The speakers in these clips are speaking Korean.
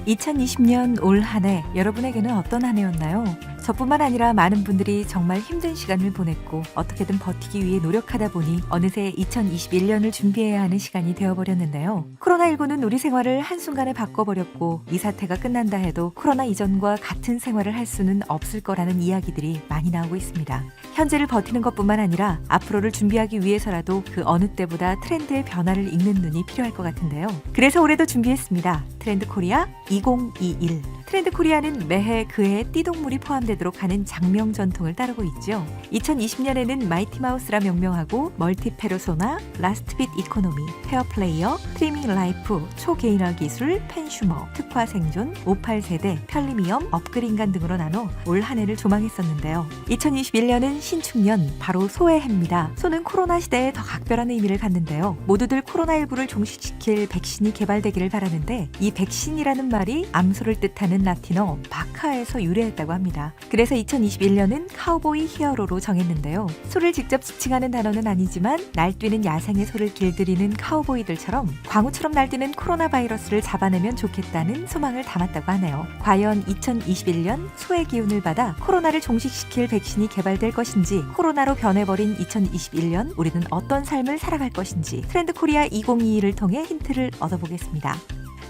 2020년 올 한 해 여러분에게는 어떤 한 해였나요? 저뿐만 아니라 많은 분들이 정말 힘든 시간을 보냈고 어떻게든 버티기 위해 노력하다 보니 어느새 2021년을 준비해야 하는 시간이 되어버렸는데요. 코로나19는 우리 생활을 한순간에 바꿔버렸고 이 사태가 끝난다 해도 코로나 이전과 같은 생활을 할 수는 없을 거라는 이야기들이 많이 나오고 있습니다. 현재를 버티는 것뿐만 아니라 앞으로를 준비하기 위해서라도 그 어느 때보다 트렌드의 변화를 읽는 눈이 필요할 것 같은데요. 그래서 올해도 준비했습니다. 트렌드 코리아 2021. 트렌드 코리아는 매해 그해 띠동물이 포함되도록 하는 장명 전통을 따르고 있죠. 2020년에는 마이티 마우스라 명명하고 멀티 페르소나, 라스트빗 이코노미, 페어 플레이어, 트리밍 라이프, 초개인화 기술, 펜슈머, 특화 생존, 58세대, 편리미엄, 업그린간 등으로 나눠 올 한 해를 조망했었는데요. 2021년은 신축년, 바로 소의 해입니다. 소는 코로나 시대에 더 각별한 의미를 갖는데요. 모두들 코로나19를 종식시킬 백신이 개발되기를 바라는데 이 백신이라는 말이 암소를 뜻하는 라틴어 바카에서 유래했다고 합니다. 그래서 2021년은 카우보이 히어로로 정했는데요. 소를 직접 지칭하는 단어는 아니지만 날뛰는 야생의 소를 길들이는 카우보이들처럼 광우처럼 날뛰는 코로나 바이러스를 잡아내면 좋겠다는 소망을 담았다고 하네요. 과연 2021년 소의 기운을 받아 코로나를 종식시킬 백신이 개발될 것인지, 코로나로 변해버린 2021년 우리는 어떤 삶을 살아갈 것인지 트렌드 코리아 2022를 통해 힌트를 얻어보겠습니다.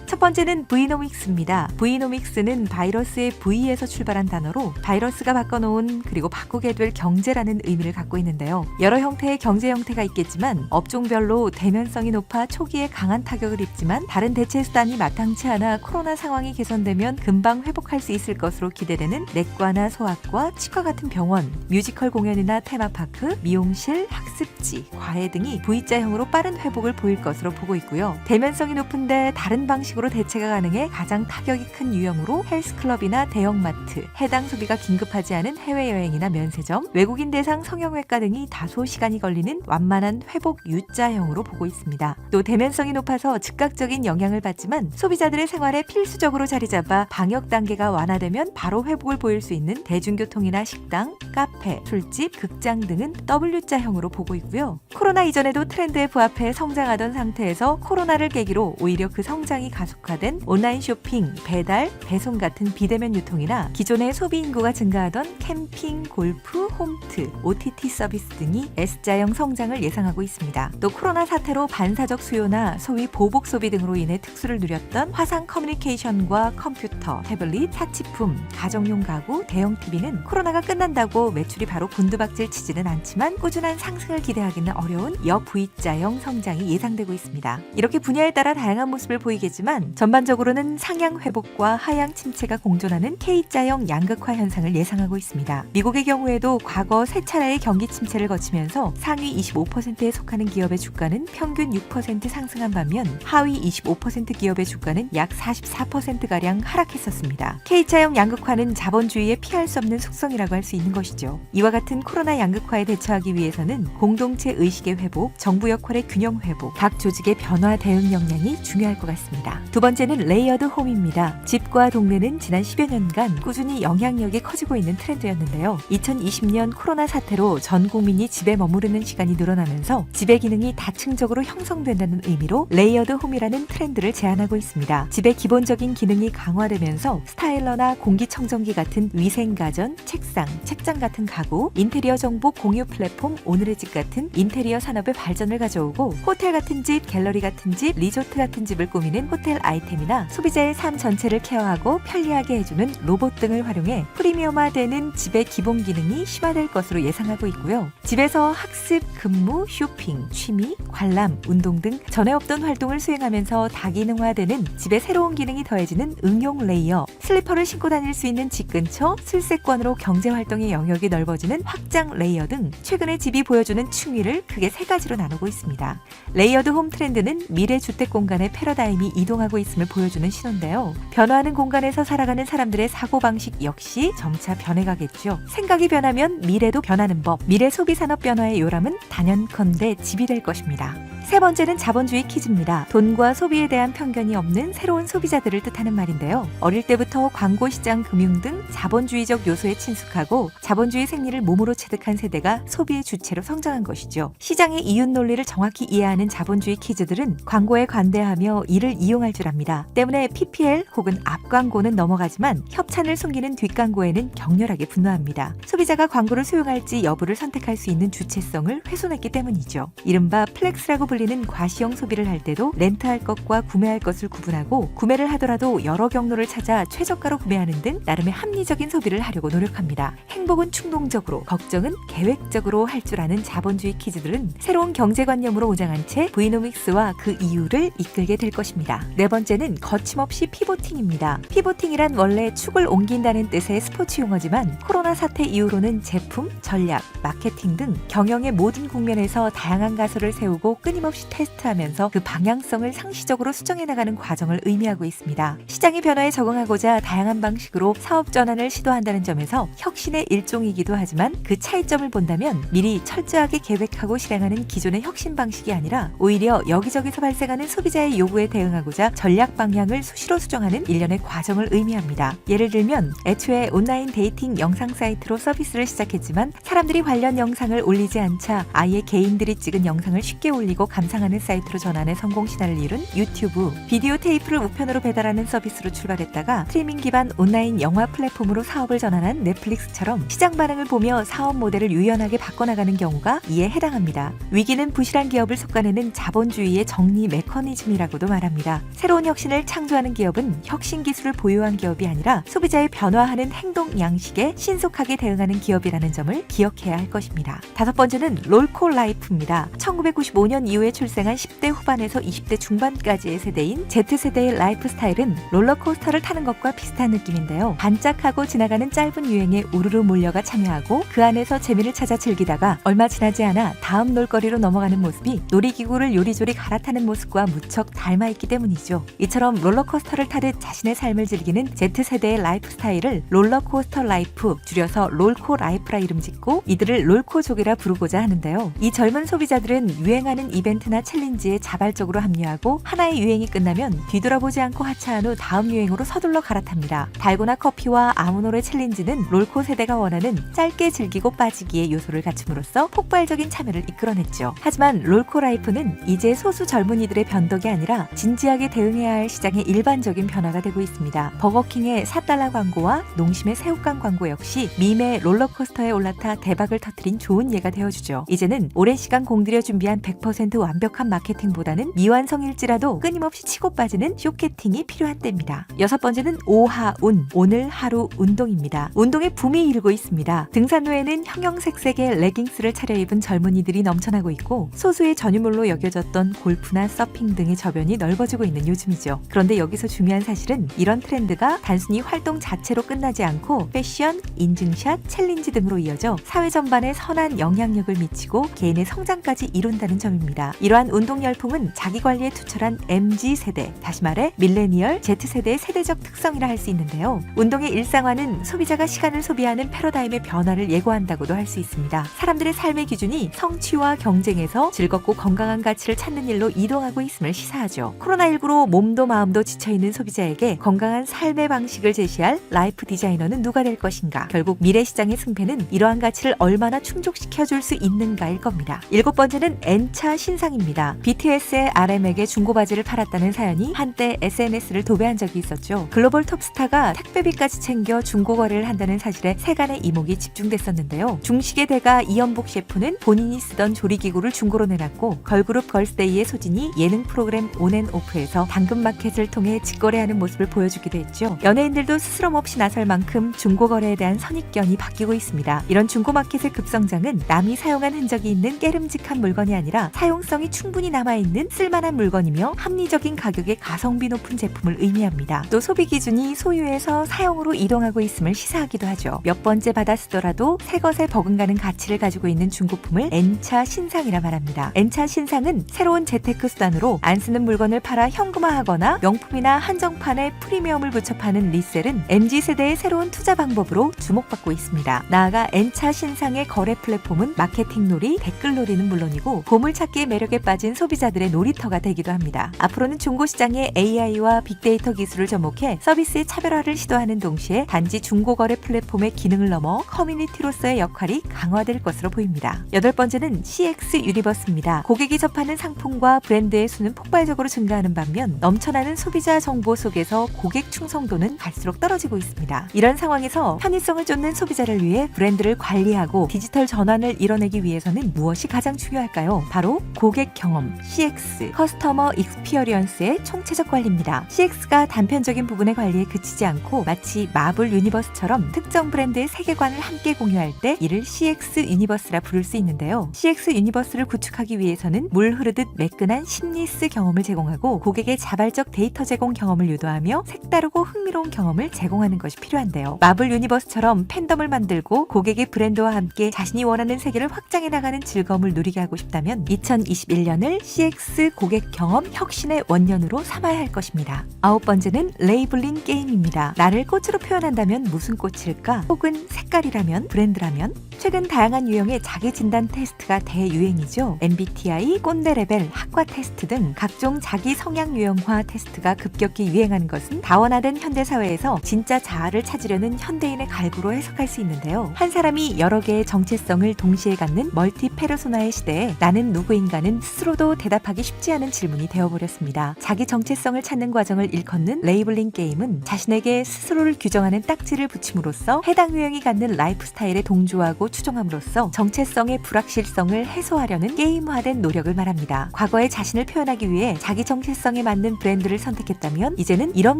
첫 번째는 브이노믹스입니다. 브이노믹스는 바이러스의 V에서 출발한 단어로 바이러스가 바꿔놓은 그리고 바꾸게 될 경제라는 의미를 갖고 있는데요. 여러 형태의 경제 형태가 있겠지만 업종별로 대면성이 높아 초기에 강한 타격을 입지만 다른 대체 수단이 마땅치 않아 코로나 상황이 개선되면 금방 회복할 수 있을 것으로 기대되는 내과나 소아과, 치과 같은 병원, 뮤지컬 공연이나 테마파크, 미용실, 학습지, 과외 등이 V자형으로 빠른 회복을 보일 것으로 보고 있고요. 대면성이 높은데 다른 방식으로 대체가 가능해 가장 타격이 큰 유형으로 헬스클럽이나 대형마트, 해당 소비가 긴급하지 않은 해외여행이나 면세점, 외국인 대상 성형외과 등이 다소 시간이 걸리는 완만한 회복 U자형으로 보고 있습니다. 또 대면성이 높아서 즉각적인 영향을 받지만 소비자들의 생활에 필수적으로 자리 잡아 방역 단계가 완화되면 바로 회복을 보일 수 있는 대중교통이나 식당, 카페, 술집, 극장 등은 W자형으로 보고 있고요. 코로나 이전에도 트렌드에 부합해 성장하던 상태에서 코로나를 계기로 오히려 그 성장이 가속화된 온라인 쇼핑, 배달, 배송 같은 비대면 유통이나 기존의 소비 인구가 증가하던 캠핑, 골프, 홈트, OTT 서비스 등이 S자형 성장을 예상하고 있습니다. 또 코로나 사태로 반사적 수요나 소위 보복 소비 등으로 인해 특수를 누렸던 화상 커뮤니케이션과 컴퓨터, 태블릿, 사치품, 가정용 가구, 대형 TV는 코로나가 끝난다고 매출이 바로 곤두박질 치지는 않지만 꾸준한 상승을 기대하기는 어려운 여-V자형 성장이 예상되고 있습니다. 이렇게 분야에 따라 다양한 모습을 보이겠지만 전반적으로는 상향 회복과 하향 침체가 공존하는 K자형 양극화 현상을 예상하고 있습니다. 미국의 경우에도 과거 세 차례의 경기 침체를 거치면서 상위 25%에 속하는 기업의 주가는 평균 6% 상승한 반면 하위 25% 기업의 주가는 약 44%가량 하락했었습니다. K자형 양극화는 자본주의의 피할 수 없는 속성이라고 할 수 있는 것이죠. 이와 같은 코로나 양극화에 대처하기 위해서는 공동체 의식의 회복, 정부 역할의 균형 회복, 각 조직의 변화 대응 역량이 중요할 것 같습니다. 두 번째는 레이어드 홈입니다. 집과 동네는 지난 10여 년간 꾸준히 영향력이 커지고 있는 트렌드였는데요. 2020년 코로나 사태로 전 국민이 집에 머무르는 시간이 늘어나면서 집의 기능이 다층적으로 형성된다는 의미로 레이어드 홈이라는 트렌드를 제안하고 있습니다. 집의 기본적인 기능이 강화되면서 스타일러나 공기청정기 같은 위생가전, 책상, 책장 같은 가구, 인테리어 정보 공유 플랫폼 오늘의 집 같은 인테리어 산업의 발전을 가져오고 호텔 같은 집, 갤러리 같은 집, 리조트 같은 집을 꾸미는 호텔 아이템이나 소비자의 삶 전체를 케어하고 편리하게 해주는 로봇 등을 활용해 프리미엄화되는 집의 기본 기능이 심화될 것으로 예상하고 있고요. 집에서 학습, 근무, 쇼핑, 취미, 관람, 운동 등 전에 없던 활동을 수행하면서 다기능화되는 집의 새로운 기능이 더해지는 응용 레이어, 슬리퍼를 신고 다닐 수 있는 집 근처, 술세권으로 경제활동의 영역이 넓어지는 확장 레이어 등 최근에 집이 보여주는 층위를 크게 세 가지로 나누고 있습니다. 레이어드 홈 트렌드는 미래 주택 공간의 패러다임이 이동하고 있음을 보여주는 신호인데요. 변화하는 공간에서 살아가는 사람들의 사고방식 역시 점차 변해가겠죠. 생각이 변하면 미래도 변하는 법, 미래 소비산업 변화의 요람은 단연컨대 집이 될 것입니다. 세 번째는 자본주의 퀴즈입니다. 돈과 소비에 대한 편견이 없는 새로운 소비자들을 뜻하는 말인데요. 어릴 때부터 광고 시장, 금융 등 자본주의적 요소에 친숙하고 자본주의 생리를 몸으로 체득한 세대가 소비의 주체로 성장한 것이죠. 시장의 이윤 논리를 정확히 이해하는 자본주의 퀴즈들은 광고에 관대하며 이를 이용할 줄 압니다. 때문에 PPL 혹은 앞광고는 넘어가지만 협찬을 숨기는 뒷광고에는 격렬하게 분노합니다. 소비자가 광고를 수용할지 여부를 선택할 수 있는 주체성을 훼손했기 때문이죠. 이른바 플렉스라고 불리는 과시형 소비를 할 때도 렌트할 것과 구매할 것을 구분하고 구매를 하더라도 여러 경로를 찾아 최저가로 구매하는 등 나름의 합리적인 소비를 하려고 노력합니다. 행복은 충동적으로, 걱정은 계획적으로 할 줄 아는 자본주의 퀴즈들은 새로운 경제관념으로 오장한 채 브이노믹스와 그 이유를 이끌게 될 것입니다. 네 번째는 거침없이 피보팅입니다. 피보팅이란 원래 축을 옮긴다는 뜻의 스포츠 용어지만 코로나 사태 이후로는 제품, 전략, 마케팅 등 경영의 모든 국면에서 다양한 가설을 세우고 끊임없이 테스트하면서 그 방향성을 상시적으로 수정해 나가는 과정을 의미하고 있습니다. 시장의 변화에 적응하고자 다양한 방식으로 사업 전환을 시도한다는 점에서 혁신의 일종이기도 하지만 그 차이점을 본다면 미리 철저하게 계획하고 실행하는 기존의 혁신 방식이 아니라 오히려 여기저기서 발생하는 소비자의 요구에 대응하고자 전략 방향을 수시로 수정하는 일련의 과정을 의미합니다. 예를 들면 애초에 온라인 데이팅 영상 사이트로 서비스를 시작했지만 사람들이 관련 영상을 올리지 않자 아예 개인들이 찍은 영상을 쉽게 올리고 감상하는 사이트로 전환해 성공 신화를 이룬 유튜브, 비디오 테이프를 우편으로 배달하는 서비스로 출발했다가 스트리밍 기반 온라인 영화 플랫폼으로 사업을 전환한 넷플릭스처럼 시장 반응을 보며 사업 모델을 유연하게 바꿔나가는 경우가 이에 해당합니다. 위기는 부실한 기업을 속아내는 자본주의의 정리 메커니즘이라고도 말합니다. 새로운 혁신을 창조하는 기업은 혁신 기술을 보유한 기업이 아니라 소비자의 변화하는 행동 양식에 신속하게 대응하는 기업이라는 점을 기억해야 할 것입니다. 다섯 번째는 롤코 라이프입니다. 1995년 이후에 출생한 10대 후반에서 20대 중반까지의 세대인 Z세대의 라이프 스타일은 롤러코스터를 타는 것과 비슷한 느낌인데요. 반짝하고 지나가는 짧은 유행에 우르르 몰려가 참여하고 그 안에서 재미를 찾아 즐기다가 얼마 지나지 않아 다음 놀거리로 넘어가는 모습이 놀이기구를 요리조리 갈아타는 모습과 무척 닮아있기 때문이죠. 이처럼 롤러코스터를 타듯 자신의 삶을 즐기는 Z세대의 라이프 스타일을 롤러코스터 라이프, 줄여서 롤코 라이프라 이름 짓고 이들을 롤코족이라 부르고자 하는데요. 이 젊은 소비자들은 유행하는 이벤트나 챌린지에 자발적으로 합류하고 하나의 유행이 끝나면 뒤돌아보지 않고 하차한 후 다음 유행으로 서둘러 갈아탑니다. 달고나 커피와 아무노래 챌린지는 롤코 세대가 원하는 짧게 즐기고 빠지기의 요소를 갖춤으로써 폭발적인 참여를 이끌어냈죠. 하지만 롤코 라이프는 이제 소수 젊은이들의 변덕이 아니라 진지하게 대응해야 할 시장의 일반적인 변화가 되고 있습니다. 버거킹의 4달러 광고와 농심의 새우깡 광고 역시 밈의 롤러코스터에 올라타 대박을 터뜨린 좋은 예가 되어주죠. 이제는 오랜 시간 공들여 준비한 100% 완벽한 마케팅보다는 미완성일지라도 끊임없이 치고 빠지는 쇼케팅이 필요한 때입니다. 여섯 번째는 오하운, 오늘 하루 운동입니다. 운동의 붐이 일고 있습니다. 등산로에는 형형색색의 레깅스를 차려입은 젊은이들이 넘쳐나고 있고 소수의 전유물로 여겨졌던 골프나 서핑 등의 저변이 넓어지고 있는 요즘이죠. 그런데 여기서 중요한 사실은 이런 트렌드가 단순히 활동 자체로 끝나지 않고 패션, 인증샷, 챌린지 등으로 이어져 사회 전반에 선한 영향력을 미치고 개인의 성장까지 이룬다는 점입니다. 이러한 운동 열풍은 자기관리에 투철한 MZ세대, 다시 말해 밀레니얼, Z세대의 세대적 특성이라 할 수 있는데요. 운동의 일상화는 소비자가 시간을 소비하는 패러다임의 변화를 예고한다고도 할 수 있습니다. 사람들의 삶의 기준이 성취와 경쟁에서 즐겁고 건강한 가치를 찾는 일로 이동하고 있음을 시사하죠. 코로나19로 몸도 마음도 지쳐있는 소비자에게 건강한 삶의 방식을 제시할 라이프 디자이너는 누가 될 것인가? 결국 미래 시장의 승패는 이러한 가치를 얼마나 충족시켜줄 수 있는가일 겁니다. 일곱 번째는 N차 신상입니다. BTS의 RM에게 중고 바지를 팔았다는 사연이 한때 SNS를 도배한 적이 있었죠. 글로벌 톱스타가 택배비까지 챙겨 중고 거래를 한다는 사실에 세간의 이목이 집중됐었는데요. 중식의 대가 이연복 셰프는 본인이 쓰던 조리기구를 중고로 내놨고 걸그룹 걸스데이의 소진이 예능 프로그램 온앤오프에서 당근마켓을 통해 직거래하는 모습을 보여주기도 했죠. 연예인들도 스스럼 없이 나설 만큼 중고 거래에 대한 선입견이 바뀌고 있습니다. 이런 중고 마켓의 급성장은 남이 사용한 흔적이 있는 깨름직한 물건이 아니라 사용성이 충분히 남아있는 쓸만한 물건이며 합리적인 가격에 가성비 높은 제품을 의미합니다. 또 소비 기준이 소유에서 사용으로 이동하고 있음을 시사하기도 하죠. 몇 번째 받아 쓰더라도 새 것에 버금가는 가치를 가지고 있는 중고품을 N차 신상이라 말합니다. N차 신상은 새로운 재테크 수단으로 안 쓰는 물건을 팔아 현금화하거나 명품이나 한정판에 프리미엄을 붙여 파는 리셀은 MZ세대의 새로운 투자 방법으로 주목받고 있습니다. 나아가 N차 신상의 거래 플랫폼은 마케팅놀이, 댓글놀이는 물론이고 보물찾기의 매력에 빠진 소비자들의 놀이터가 되기도 합니다. 앞으로는 중고시장에 AI와 빅데이터 기술을 접목해 서비스의 차별화를 시도하는 동시에 단지 중고거래 플랫폼의 기능을 넘어 커뮤니티로서의 역할이 강화될 것으로 보입니다. 8번째는 CX 유니버스입니다. 고객이 접하는 상품과 브랜드의 수는 폭발적으로 증가하는 반면 넘쳐나는 소비자 정보 속에서 고객 충성도는 갈수록 떨어지고 있습니다. 이런 상황에서 편의성을 쫓는 소비자를 위해 브랜드를 관리하고 디지털 전환을 이뤄내기 위해서는 무엇이 가장 중요할까요? 바로 고객 경험, CX, 커스터머 익스피어리언스의 총체적 관리입니다. CX가 단편적인 부분의 관리에 그치지 않고 마치 마블 유니버스처럼 특정 브랜드의 세계관을 함께 공유할 때 이를 CX 유니버스라 부를 수 있는데요. CX 유니버스를 구축하기 위해서는 물 흐르듯 매끈한 심리스 경험을 제공하고 고객의 자발적 데이터 제공 경험을 유도하며 색다르고 흥미로운 경험을 제공하는 것이 필요한데요. 마블 유니버스처럼 팬덤을 만들고 고객의 브랜드와 함께 자신이 원하는 세계를 확장해 나가는 즐거움을 누리게 하고 싶다면 2021년을 CX 고객 경험 혁신의 원년으로 삼아야 할 것입니다. 9번째는 레이블링 게임입니다. 나를 꽃으로 표현한다면 무슨 꽃일까? 혹은 색깔이라면, 브랜드라면? 최근 다양한 유형의 자기 진단 테스트가 대유행이죠. MBTI, 꼰대 레벨, 학과 테스트 등 각종 자기 성향 유형화 테스트가 급격히 유행하는 것은 다원화된 현대사회에서 진짜 자아를 찾으려는 현대인의 갈구로 해석할 수 있는데요. 한 사람이 여러 개의 정체성을 동시에 갖는 멀티 페르소나의 시대에 나는 누구인가는 스스로도 대답하기 쉽지 않은 질문이 되어버렸습니다. 자기 정체성을 찾는 과정을 일컫는 레이블링 게임은 자신에게 스스로를 규정하는 딱지를 붙임으로써 해당 유형이 갖는 라이프 스타일에 동조하고 추종함으로써 정체성의 불확실성을 해소하려는 게임화된 노력을 말합니다. 과거에 자신을 표현하기 위해 자기 정체성에 맞는 브랜드를 선택했다면 이제는 이런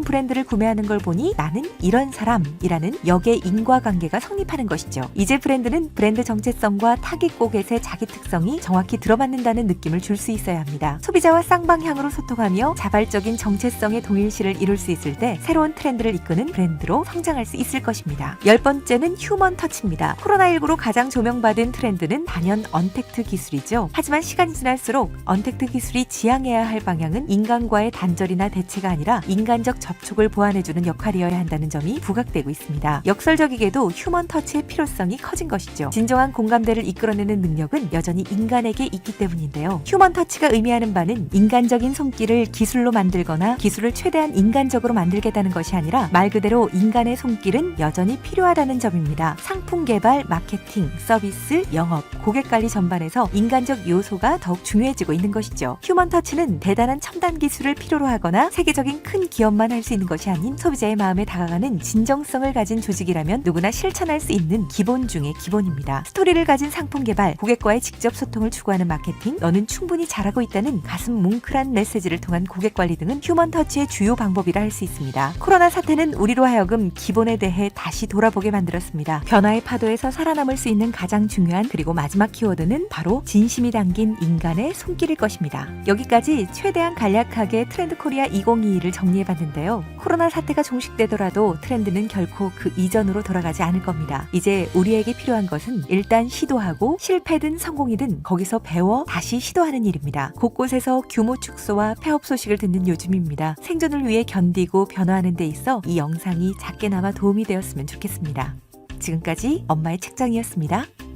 브랜드를 구매하는 걸 보니 나는 이런 사람이라는 역의 인과관계가 성립하는 것이죠. 이제 브랜드는 브랜드 정체성과 타깃 고객의 자기 특성이 정확히 들어맞는다는 느낌을 줄 수 있어야 합니다. 소비자와 쌍방향으로 소통하며 자발적인 정체성의 동일시를 이룰 수 있을 때 새로운 트렌드를 이끄는 브랜드로 성장할 수 있을 것입니다. 10번째는 휴먼 터치입니다. 코로나19로 가장 조명받은 트렌드는 단연 언택트 기술이죠. 하지만 시간이 지날수록 언택트 기술이 지향해야 할 방향은 인간과의 단절이나 대체가 아니라 인간적 접촉을 보완해주는 역할이어야 한다는 점이 부각되고 있습니다. 역설적이게도 휴먼 터치의 필요성이 커진 것이죠. 진정한 공감대를 이끌어내는 능력은 여전히 인간에게 있기 때문인데요. 휴먼 터치가 의미하는 바는 인간적인 손길을 기술로 만들거나 기술을 최대한 인간적으로 만들겠다는 것이 아니라 말 그대로 인간의 손길은 여전히 필요하다는 점입니다. 상품 개발, 마케팅, 서비스, 영업, 고객관리 전반에서 인간적 요소가 더욱 중요해지고 있는 것이죠. 휴먼 터치는 대단한 첨단 기술을 필요로 하거나 세계적인 큰 기업만 할 수 있는 것이 아닌 소비자의 마음에 다가가는 진정성을 가진 조직이라면 누구나 실천할 수 있는 기본 중의 기본입니다. 스토리를 가진 상품 개발, 고객과의 직접 소통을 추구하는 마케팅, 너는 충분히 잘하고 있다는 가슴 뭉클한 메시지를 통한 고객 관리 등은 휴먼 터치의 주요 방법이라 할 수 있습니다. 코로나 사태는 우리로 하여금 기본에 대해 다시 돌아보게 만들었습니다. 변화의 파도에서 살아남을 수 있는 가장 중요한 그리고 마지막 키워드는 바로 진심이 담긴 인간의 손길일 것입니다. 여기까지 최대한 간략하게 트렌드 코리아 2022를 정리해봤는데요. 코로나 사태가 종식되더라도 트렌드는 결코 그 이전으로 돌아가지 않을 겁니다. 이제 우리에게 필요한 것은 일단 시도하고 실패든 성공이든 거기서 배워 다시 시도하는 일입니다. 곳곳에서 규모 축소와 폐업 소식을 듣는 요즘입니다. 생존을 위해 견디고 변화하는 데 있어 이 영상이 작게나마 도움이 되었으면 좋겠습니다. 지금까지 엄마의 책장이었습니다.